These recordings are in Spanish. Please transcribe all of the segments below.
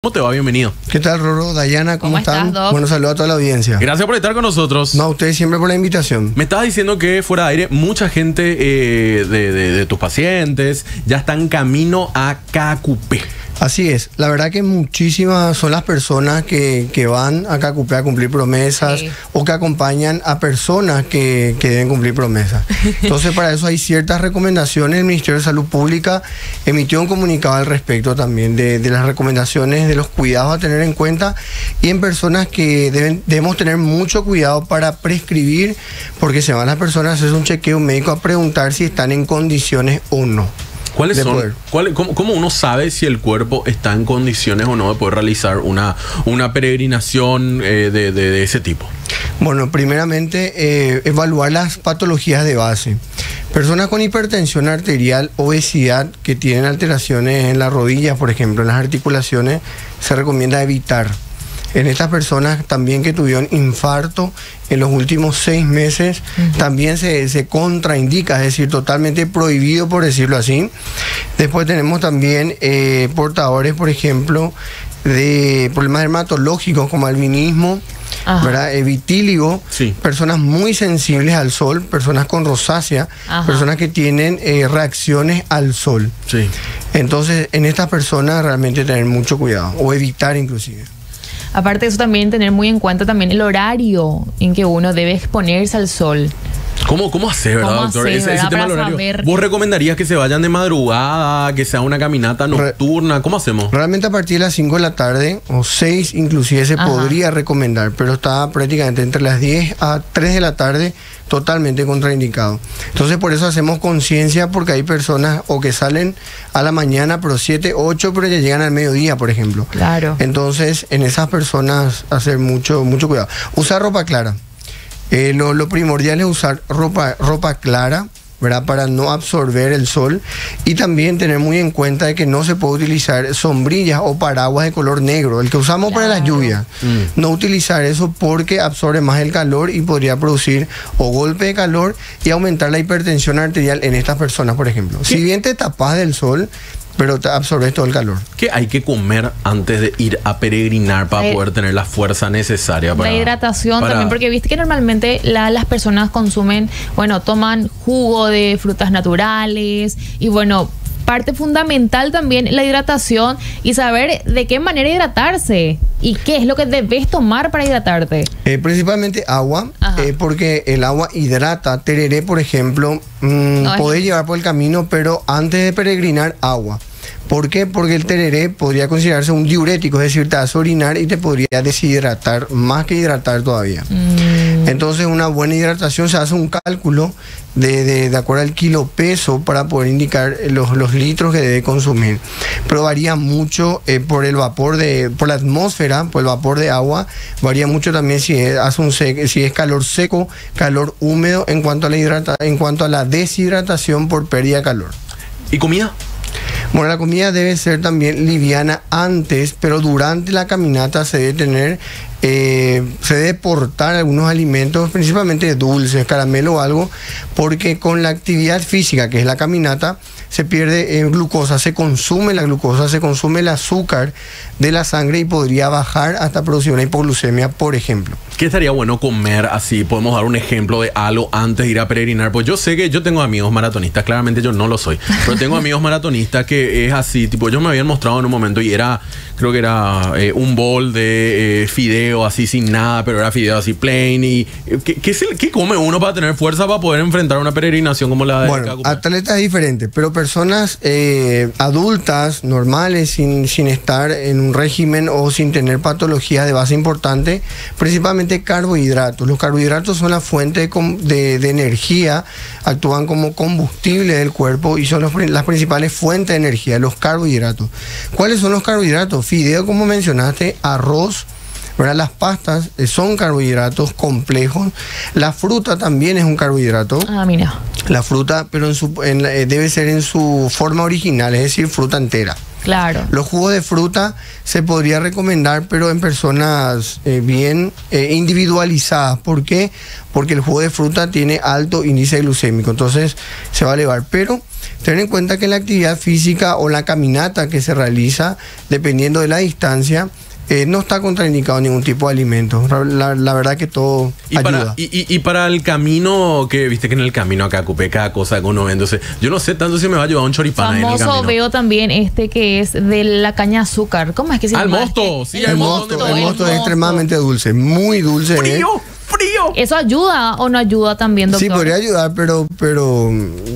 ¿Cómo te va? Bienvenido. ¿Qué tal, Roro? Dayana, ¿cómo están? Doc? Bueno, saludos a toda la audiencia. Gracias por estar con nosotros. No, a ustedes siempre por la invitación. Me estabas diciendo que fuera de aire, mucha gente de tus pacientes ya están camino a Cacupé. Así es. La verdad que muchísimas son las personas que van a Cacupé a cumplir promesas, Sí. o que acompañan a personas que deben cumplir promesas. Entonces, para eso hay ciertas recomendaciones. El Ministerio de Salud Pública emitió un comunicado al respecto también de las recomendaciones, de los cuidados a tener en cuenta, y en personas que debemos tener mucho cuidado para prescribir, porque se van las personas a hacer un chequeo médico a preguntar si están en condiciones o no. ¿Cuáles de son? poder. ¿Cómo uno sabe si el cuerpo está en condiciones o no de poder realizar una peregrinación de ese tipo? Bueno, primeramente, evaluar las patologías de base. Personas con hipertensión arterial, obesidad, que tienen alteraciones en las rodillas, por ejemplo, en las articulaciones, se recomienda evitar. En estas personas también que tuvieron infarto en los últimos 6 meses, también se contraindica, es decir, totalmente prohibido, por decirlo así. Después tenemos también portadores, por ejemplo, de problemas dermatológicos como albinismo, ¿verdad? Vitíligo, Sí. Personas muy sensibles al sol, personas con rosácea, Ajá. personas que tienen reacciones al sol. Sí. Entonces, en estas personas realmente tener mucho cuidado, o evitar inclusive. Aparte de eso, también tener muy en cuenta también el horario en que uno debe exponerse al sol. ¿Cómo hacer, verdad, ¿Cómo doctor? hacer, Ese verdad? tema del Para horario. saber. ¿Vos recomendarías que se vayan de madrugada, que sea una caminata nocturna? ¿Cómo hacemos? Realmente a partir de las 5 de la tarde, o 6 inclusive, se Ajá. podría recomendar, pero está prácticamente entre las 10 a 3 de la tarde totalmente contraindicado. Entonces, por eso hacemos conciencia, porque hay personas o que salen a la mañana, pero 7, 8, pero ya llegan al mediodía, por ejemplo. Claro. Entonces, en esas personas hacer mucho cuidado. Usar ropa clara. Lo primordial es usar ropa clara, ¿verdad? Para no absorber el sol, y también tener muy en cuenta de que no se puede utilizar sombrillas o paraguas de color negro, el que usamos para las Claro. lluvias. No utilizar eso porque absorbe más el calor y podría producir o golpe de calor y aumentar la hipertensión arterial en estas personas, por ejemplo. Si bien te tapas del sol, pero te absorbes todo el calor. ¿Qué hay que comer antes de ir a peregrinar para poder tener la fuerza necesaria para... La hidratación para- también, porque viste que normalmente las personas consumen, bueno, toman jugo de frutas naturales y bueno, parte fundamental también la hidratación y saber de qué manera hidratarse y qué es lo que debes tomar para hidratarte. Principalmente agua, Ajá. porque el agua hidrata. Tereré, por ejemplo, podés llevar por el camino, pero antes de peregrinar, agua. ¿Por qué? Porque el tereré podría considerarse un diurético, es decir, te hace orinar y te podría deshidratar, más que hidratar todavía. Entonces, una buena hidratación, se hace un cálculo de acuerdo al kilo peso para poder indicar los litros que debe consumir. Pero varía mucho por el vapor por la atmósfera, por el vapor de agua. Varía mucho también si es calor seco, calor húmedo, en cuanto a la deshidratación por pérdida de calor. ¿Y comida? Bueno, la comida debe ser también liviana antes, pero durante la caminata se debe portar algunos alimentos, principalmente dulces, caramelo o algo, porque con la actividad física, que es la caminata, se pierde glucosa, se consume la glucosa, se consume el azúcar de la sangre y podría bajar hasta producir una hipoglucemia, por ejemplo. ¿Qué estaría bueno comer así? Podemos dar un ejemplo de algo antes de ir a peregrinar. Pues yo sé que yo tengo amigos maratonistas, claramente yo no lo soy, pero tengo amigos maratonistas que es así, tipo, ellos me habían mostrado en un momento y creo que era un bol de fideo así sin nada, pero era fideo así plain. Y ¿qué come uno para tener fuerza para poder enfrentar una peregrinación como la de Bueno, Cacupé? atletas diferentes, pero personas adultas, normales, sin estar en un régimen o sin tener patologías de base importante, principalmente carbohidratos. Los carbohidratos son la fuente de energía, actúan como combustible del cuerpo y son las principales fuentes de energía, los carbohidratos. ¿Cuáles son los carbohidratos? Fideo, como mencionaste, arroz, ¿verdad? Las pastas son carbohidratos complejos. La fruta también es un carbohidrato. Ah, mira. La fruta, pero debe ser en su forma original, es decir, fruta entera. Claro. Los jugos de fruta se podría recomendar, pero en personas bien individualizadas. ¿Por qué? Porque el jugo de fruta tiene alto índice glucémico, entonces se va a elevar. Pero tener en cuenta que la actividad física o la caminata que se realiza, dependiendo de la distancia, no está contraindicado ningún tipo de alimento. La verdad que todo ayuda. Para el camino, que viste que en el camino acá ocupé cada cosa que uno ve, entonces yo no sé tanto si me va a llevar un choripán ahí en el camino. Veo también que es de la caña azúcar. ¿Cómo es que se llama? Al mosto, sí, el mosto es extremadamente dulce, muy dulce. ¡Frío! ¿Eso ayuda o no ayuda también, doctor? Sí, podría ayudar, pero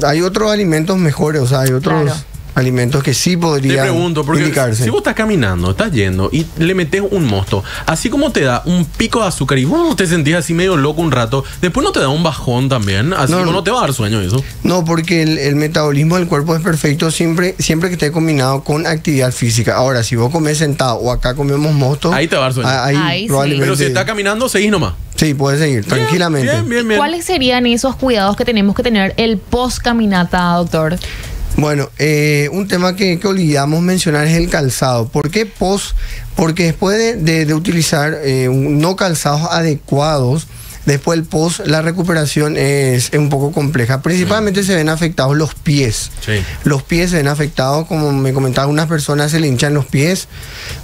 hay otros alimentos mejores, o sea, hay otros... Claro. Alimentos que sí podrían. Te pregunto, porque indicarse. Si vos estás caminando, estás yendo y le metes un mosto, así como te da un pico de azúcar y vos te sentís así medio loco un rato, después no te da un bajón también, así como no te va a dar sueño eso. No, porque el metabolismo del cuerpo es perfecto siempre que esté combinado con actividad física. Ahora, si vos comés sentado o acá comemos mosto, ahí te va a dar sueño. Ahí probablemente. Pero si estás caminando, seguís nomás. Sí, puedes seguir, tranquilamente. Bien. ¿Cuáles serían esos cuidados que tenemos que tener el post caminata, doctor? Bueno, un tema que olvidamos mencionar es el calzado. ¿Por qué post? Porque después de utilizar no calzados adecuados, después del post, la recuperación es un poco compleja. Principalmente se ven afectados los pies. Sí. Los pies se ven afectados, como me comentaban unas personas, se le hinchan los pies,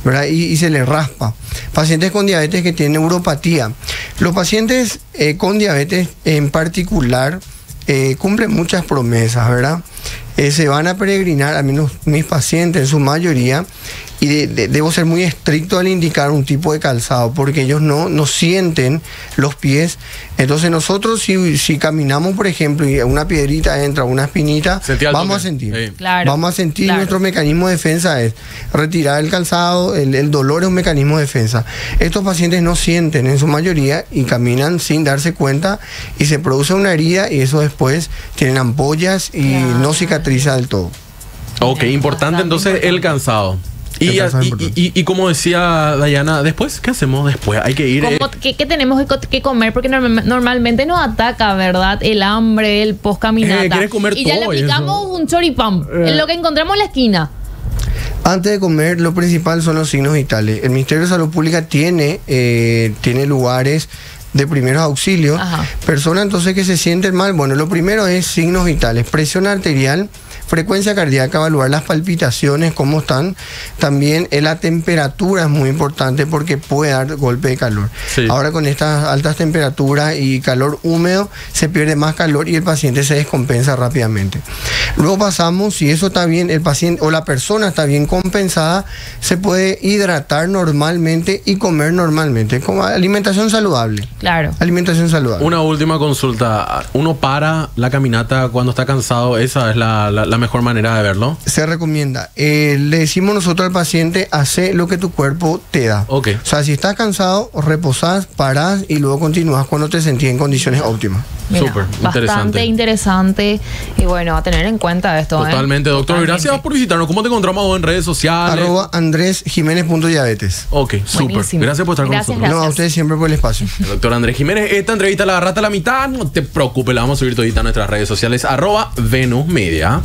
¿verdad? Y se les raspa. Pacientes con diabetes que tienen neuropatía. Los pacientes con diabetes en particular cumplen muchas promesas, ¿verdad? Se van a peregrinar, al menos mis pacientes en su mayoría, y debo ser muy estricto al indicar un tipo de calzado, porque ellos no sienten los pies. Entonces nosotros si caminamos, por ejemplo, y una piedrita entra, una espinita, vamos a sentir. Sí. Claro, vamos a sentir. Nuestro mecanismo de defensa es retirar el calzado, el dolor es un mecanismo de defensa. Estos pacientes no sienten en su mayoría y caminan sin darse cuenta y se produce una herida y eso después tienen ampollas y no cicatriza del todo. Ok, importante entonces el cansado. Y como decía Dayana, después, ¿qué hacemos después? Hay que ir... ¿Qué tenemos que comer? Porque normalmente nos ataca, ¿verdad? El hambre, el post-caminata. ¿Quieres comer y todo ya le aplicamos un choripán, en lo que encontramos en la esquina. Antes de comer, lo principal son los signos vitales. El Ministerio de Salud Pública tiene lugares de primeros auxilios. Ajá. Personas entonces que se sienten mal, bueno, lo primero es signos vitales, presión arterial, frecuencia cardíaca, evaluar las palpitaciones, cómo están. También la temperatura es muy importante porque puede dar golpe de calor. Sí. Ahora con estas altas temperaturas y calor húmedo, se pierde más calor y el paciente se descompensa rápidamente. Luego pasamos, si eso está bien, el paciente o la persona está bien compensada, se puede hidratar normalmente y comer normalmente, como alimentación saludable. Claro. Alimentación saludable. Una última consulta. ¿Uno para la caminata cuando está cansado? ¿Esa es la mejor manera de verlo? Se recomienda. Le decimos nosotros al paciente, hace lo que tu cuerpo te da. Ok. O sea, si estás cansado, reposás, parás y luego continúas cuando te sentís en condiciones óptimas. Mira, Súper, bastante interesante. Y bueno, a tener en cuenta esto. Totalmente, doctor. Totalmente. Gracias por visitarnos. ¿Cómo te encontramos en redes sociales? @andresjimenez.diabetes. Ok, súper. Buenísimo. Gracias por estar con nosotros. Gracias. No, a ustedes siempre por el espacio. El doctor Andrés Jiménez. Esta entrevista la agarraste a la mitad. No te preocupes, la vamos a subir todita a nuestras redes sociales. @VenusMedia.